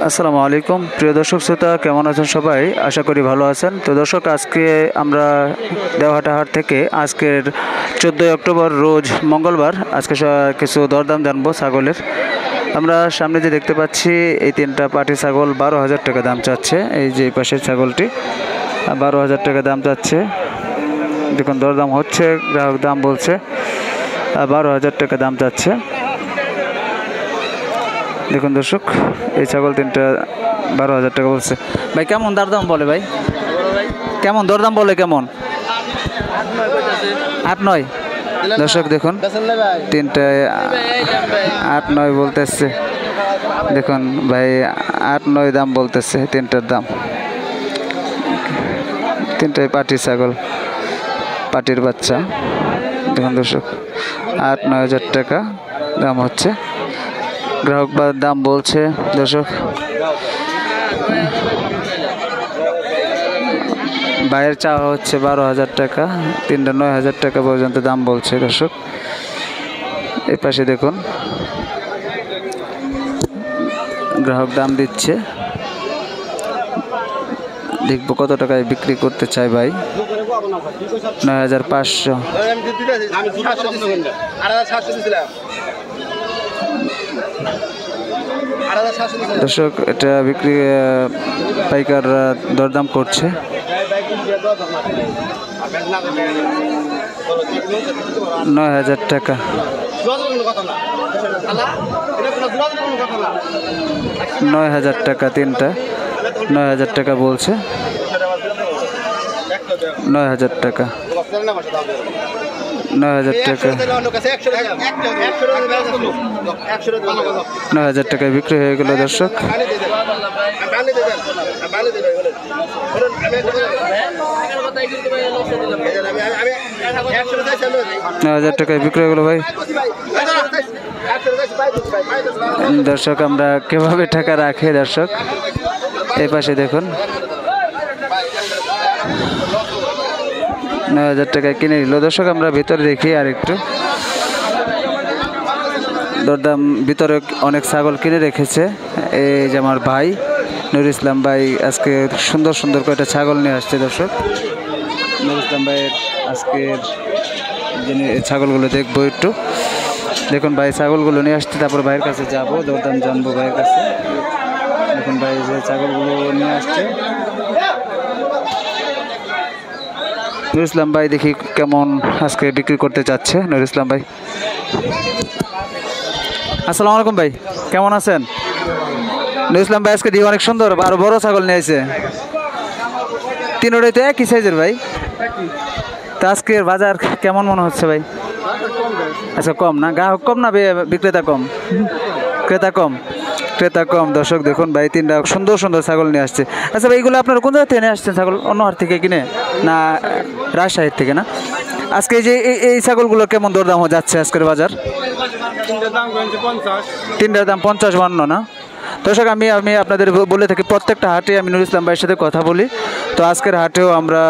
আসসালামু আলাইকুম প্রিয় দর্শক শ্রোতা, কেমন আছেন সবাই? আশা করি ভালো আছেন। তো দর্শক, আজকে আমরা দেওহাটা হাট থেকে আজকের 14 অক্টোবর রোজ মঙ্গলবার আজকে কিছু দরদাম জানবো ছাগলের। আমরা সামনে যে দেখতে পাচ্ছি এই তিনটা পাটি ছাগল 12,000 টাকা দাম চাচ্ছে। এই যে পাশের ছাগলটি 12,000 টাকা দাম চাচ্ছে। দেখুন দরদাম হচ্ছে, গ্রাহক দাম বলছে 12,000 টাকা দাম চাচ্ছে। দেখুন দর্শক, এই ছাগল তিনটা 12,000 টাকা বলছে। ভাই কেমন দরদাম বলে? ভাই কেমন দরদাম বলে? কেমন? 8-9। দর্শক দেখুন তিনটায় 8-9 বলতেছে। দেখুন ভাই 8-9 দাম বলতেছে তিনটার দাম। তিনটায় পাটি ছাগল, পাটির বাচ্চা। দেখুন দর্শক 8-9 হাজার টাকা দাম হচ্ছে। গ্রাহক বা দাম বলছে দর্শক। বাইরের চাওয়া হচ্ছে 12,000 টাকা, তিনটা 9,000 টাকা পর্যন্ত দাম বলছে দর্শক। এই পাশে দেখুন গ্রাহক দাম দিচ্ছে, দেখবো কত টাকায় বিক্রি করতে চাই ভাই। 9,500। দর্শক এটা বিক্রি পাইকার দরদাম করছে। 9,000 টাকা। 9,000 টাকা তিনটা, 9,000 টাকা বলছে। 9,000 টাকা, 9,000 টাকা, 9,000 টাকায় বিক্রি হয়ে গেল দর্শক। 9,000 টাকায় বিক্রি হয়ে গেল ভাই। দর্শক আমরা কিভাবে টাকা রাখে দর্শক, এই পাশে দেখুন 9,000 টাকায় কিনে নিল দর্শক। আমরা ভিতরে দেখি আর একটু দরদাম। ভিতরে অনেক ছাগল কিনে রেখেছে। এই যে আমার ভাই নুর ইসলাম ভাই আজকে সুন্দর সুন্দর কয়েকটা ছাগল নিয়ে আসছে দর্শক। নুর ইসলাম ভাইয়ের আজকের ছাগলগুলো দেখবো একটু। দেখুন ভাই ছাগলগুলো নিয়ে আসছে, তারপর ভাইয়ের কাছে যাবো, দরদাম জানবো ভাইয়ের কাছে। দেখুন ভাই যে ছাগলগুলো নিয়ে আসছে। নুর ইসলাম ভাই দেখি কেমন আজকে বিক্রি করতে চাচ্ছে। নুর ইসলাম ভাই, আসসালামু আলাইকুম ভাই, কেমন আছেন? নুর ইসলাম ভাই আজকে দিয়ে অনেক সুন্দর আরো বড় ছাগল নিয়ে এসে। তিনোটাই তো একই সাইজের ভাই। তা আজকের বাজার কেমন মনে হচ্ছে ভাই? আচ্ছা কম না, গ্রাহক কম না বিক্রেতা কম? ক্রেতা কম, ক্রেতা কম। দর্শক দেখুন ভাই তিনটা সুন্দর সুন্দর ছাগল নিয়ে আসছে। আচ্ছা ভাই এগুলো আপনারা কোন জায়গা থেকে নিয়ে আসছেন? ছাগল অন্য হাট থেকে কিনে না রাজশাহীর থেকে? না আজকে যে এই ছাগলগুলো কেমন দরদাম যাচ্ছে আজকের বাজার? তিনটার দাম 50-52 না? দর্শক আমি আপনাদের বলে থাকি প্রত্যেকটা হাটে আমি নুর ইসলাম ভাইয়ের সাথে কথা বলি। তো আজকের হাটেও আমরা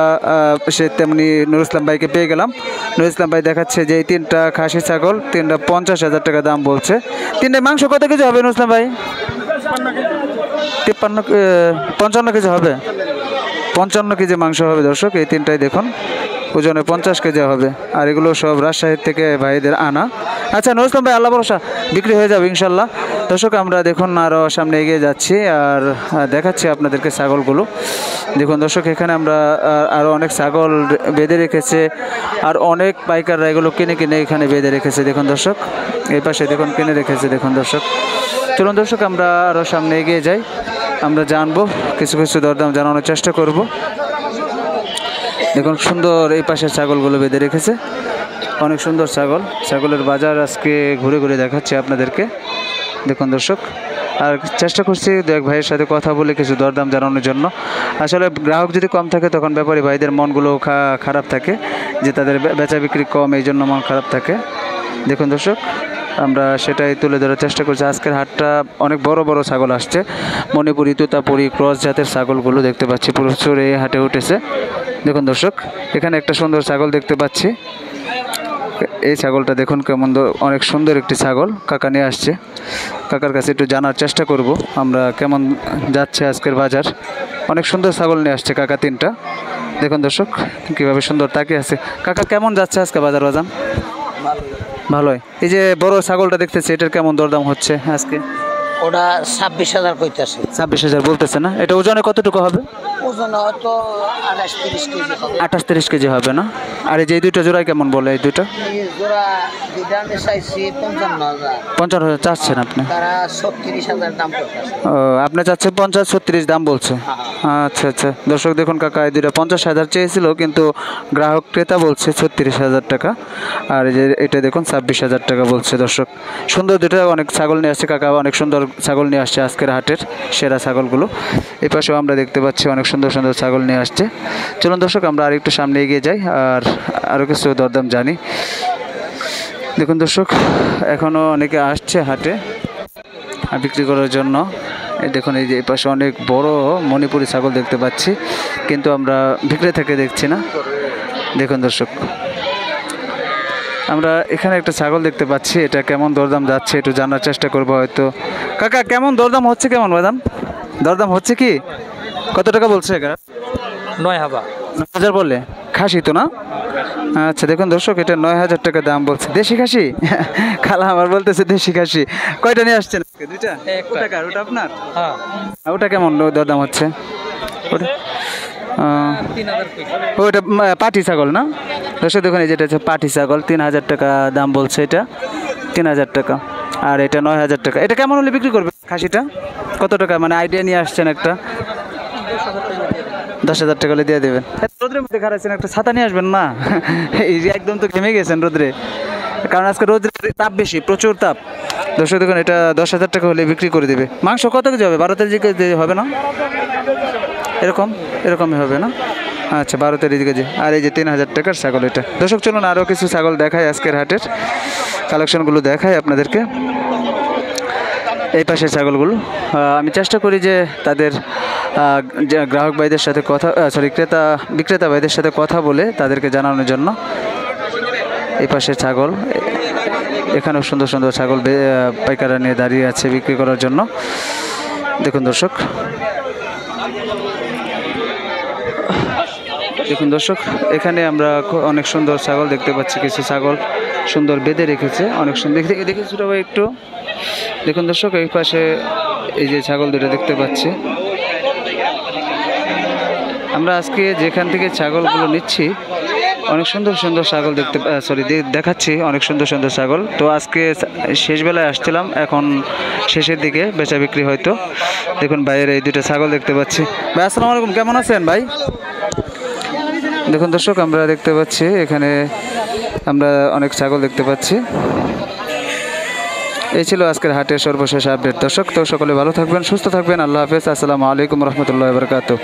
সে তেমনি নুর ইসলাম ভাইকে পেয়ে গেলাম। নুর ইসলাম ভাই দেখাচ্ছে যে এই তিনটা খাসি ছাগল, তিনটা 50,000 টাকা দাম বলছে। তিনটায় মাংস কত কেজি হবে নুর ইসলাম ভাই? 55 কেজি হবে। 55 কেজি মাংস হবে দর্শক। এই তিনটাই দেখুন ওজনে 50 কেজি হবে। আর এগুলো সব রাজশাহীর থেকে ভাইদের আনা। আচ্ছা নুর ইসলাম ভাই, আল্লাহ ভরসা বিক্রি হয়ে যাবে ইনশাল্লাহ। দর্শক আমরা দেখুন আরও সামনে এগিয়ে যাচ্ছি আর দেখাচ্ছি আপনাদেরকে ছাগলগুলো। দেখুন দর্শক এখানে আমরা আরও অনেক ছাগল বেঁধে রেখেছে, আর অনেক পাইকাররা এগুলো কিনে কিনে এখানে বেঁধে রেখেছে। দেখুন দর্শক এই পাশে দেখুন কিনে রেখেছে। দেখুন দর্শক, চলুন দর্শক আমরা আরও সামনে এগিয়ে যাই, আমরা জানবো কিছু কিছু দরদাম জানানোর চেষ্টা করব। দেখুন সুন্দর এই পাশের ছাগলগুলো বেঁধে রেখেছে, অনেক সুন্দর ছাগল। ছাগলের বাজার আজকে ঘুরে ঘুরে দেখাচ্ছি আপনাদেরকে। দেখুন দর্শক, আর চেষ্টা করছি দু এক ভাইয়ের সাথে কথা বলে কিছু দরদাম জানানোর জন্য। আসলে গ্রাহক যদি কম থাকে তখন ব্যাপারী ভাইদের মনগুলো খারাপ থাকে, যে তাদের বেচা বিক্রি কম, এই জন্য মন খারাপ থাকে। দেখুন দর্শক আমরা সেটাই তুলে ধরার চেষ্টা করছি। আজকের হাটটা অনেক বড় বড় ছাগল আসছে, মণিপুরি, তোতাপুরি, ক্রস জাতের ছাগলগুলো দেখতে পাচ্ছি প্রচুর এই হাটে উঠেছে। দেখুন দর্শক এখানে একটা সুন্দর ছাগল দেখতে পাচ্ছি, এই ছাগলটা দেখুন কেমন অনেক সুন্দর একটি ছাগল কাকা নিয়ে আসছে। কাকার কাছে একটু জানার চেষ্টা করব আমরা কেমন যাচ্ছে আজকের বাজার। অনেক সুন্দর ছাগল নিয়ে আসছে কাকা তিনটা। দেখুন দর্শক কীভাবে সুন্দর তাকিয়ে আছে। কাকা কেমন যাচ্ছে আজকে বাজার বাজার? ভালোই। এই যে বড় ছাগলটা দেখতেছি এটার কেমন দরদাম হচ্ছে আজকে? ওটা 26,000 কইতাছে। 26,000 বলতেছে না? এটা ওজনে কতটুকু হবে? ওজন হয়তো 28-30 কেজি হবে। 28-30 কেজি হবে না? আর এই যে এই দুইটা জোড়ায় কেমন বলে এই দুইটা? এই জোড়া দুইটা আমি চাইছি 55,000। 55,000 চাচ্ছেন আপনি? তারা 36,000 দাম করতেছে। ও আপনি চাচ্ছেন 50-36 দাম বলছে। আচ্ছা আচ্ছা দর্শক দেখুন কাকা এই দুইটা 50,000 চেয়েছিল কিন্তু গ্রাহক ক্রেতা বলছে 36,000 টাকা। আর এই যে এটা দেখুন 26,000 টাকা বলছে। দর্শক সুন্দর দুটো অনেক ছাগল নিয়ে আসছে কাকা, অনেক সুন্দর ছাগল নিয়ে আসছে আজকের হাটের সেরা ছাগলগুলো। এই পাশেও আমরা দেখতে পাচ্ছি অনেক সুন্দর সুন্দর ছাগল নিয়ে আসছে। চলুন দর্শক আমরা আরেকটু সামনে এগিয়ে যাই আর আরও কিছু দরদাম জানি। দেখুন দর্শক এখনও অনেকে আসছে হাটে বিক্রি করার জন্য। এই দেখুন এই যে এই পাশে অনেক বড় মণিপুরি ছাগল দেখতে পাচ্ছি কিন্তু আমরা বিক্রেতাকে দেখছি না। দেখুন দর্শক আমরা এখানে একটা ছাগল দেখতে পাচ্ছি, এটা কেমন দরদাম যাচ্ছে একটু জানার চেষ্টা করবো হয়তো। কাকা কেমন দরদাম হচ্ছে, কেমন বাদাম দরদাম হচ্ছে কি? কত টাকা বলছে? 9,000 বলে। খাসি তো না? আচ্ছা দেখুন দর্শক এটা 9,000 টাকা দাম বলছে। দেশি খাসি? খালা আমার বলতেছে দেশি খাসি। কয়টা নিয়ে আসছেন? দুইটা। ওটা আপনার? হ্যাঁ। ওটা কেমন দরদাম হচ্ছে? ওটা পাটি ছাগল না? দর্শক দেখুন এই যেটা হচ্ছে পাটি ছাগল, 3,000 টাকা দাম বলছে। এটা 3,000 টাকা আর এটা 9,000 টাকা। এটা কেমন হলে বিক্রি করবে খাসিটা? কত টাকা মানে আইডিয়া নিয়ে আসছেন একটা? 10,000 টাকা হলে দিয়ে দেবেন। রোদ্রের মধ্যে খারাইছেন, একটা ছাতা নিয়ে আসবেন না? এই যে একদম তো ঘেমে গেছেন রোদ্রে, কারণ আজকে রোদ্রের তাপ বেশি, প্রচুর তাপ। দর্শক দেখুন এটা 10,000 টাকা হলে বিক্রি করে দেবে। মাংস কত কেজি হবে? 12-13 কেজি হবে না? এরকমই হবে না? আচ্ছা 12-13 কেজি। আর এই যে 3,000 টাকার ছাগল এটা। দর্শক চলুন আরও কিছু ছাগল দেখায়, আজকের হাটের কালেকশনগুলো দেখায় আপনাদেরকে। এই পাশের ছাগলগুলো আমি চেষ্টা করি যে তাদের গ্রাহক ভাইদের সাথে বিক্রেতা ভাইদের সাথে কথা বলে তাদেরকে জানানোর জন্য। এই পাশের ছাগল, এখানেও সুন্দর সুন্দর ছাগল পাইকাররা নিয়ে দাঁড়িয়ে আছে বিক্রি করার জন্য। দেখুন দর্শক এখানে আমরা অনেক সুন্দর ছাগল দেখতে পাচ্ছি। কিছু ছাগল সুন্দর বেঁধে রেখেছে, অনেক সুন্দর দেখেছি ছোটো ভাই একটু। দেখুন দর্শক এই পাশে এই যে ছাগল দুটো দেখতে পাচ্ছি আমরা। আজকে যেখান থেকে ছাগলগুলো নিচ্ছি অনেক সুন্দর সুন্দর ছাগল দেখাচ্ছি, অনেক সুন্দর সুন্দর ছাগল। তো আজকে শেষ বেলায় আসছিলাম, এখন শেষের দিকে বেচা বিক্রি হয়তো। দেখুন বাইরে এই দুটো ছাগল দেখতে পাচ্ছি। ভাই আসসালামু আলাইকুম, কেমন আছেন ভাই? দেখুন দর্শক আমরা দেখতে পাচ্ছি এখানে আমরা অনেক ছাগল দেখতে পাচ্ছি। এই ছিল আজকের হাটের সর্বশেষ আপডেট। দর্শক তো সকলে ভালো থাকবেন, সুস্থ থাকবেন। আল্লাহ হাফেজ। আসসালামু আলাইকুম রহমতুল্লাহি ওয়া বারাকাতুহু।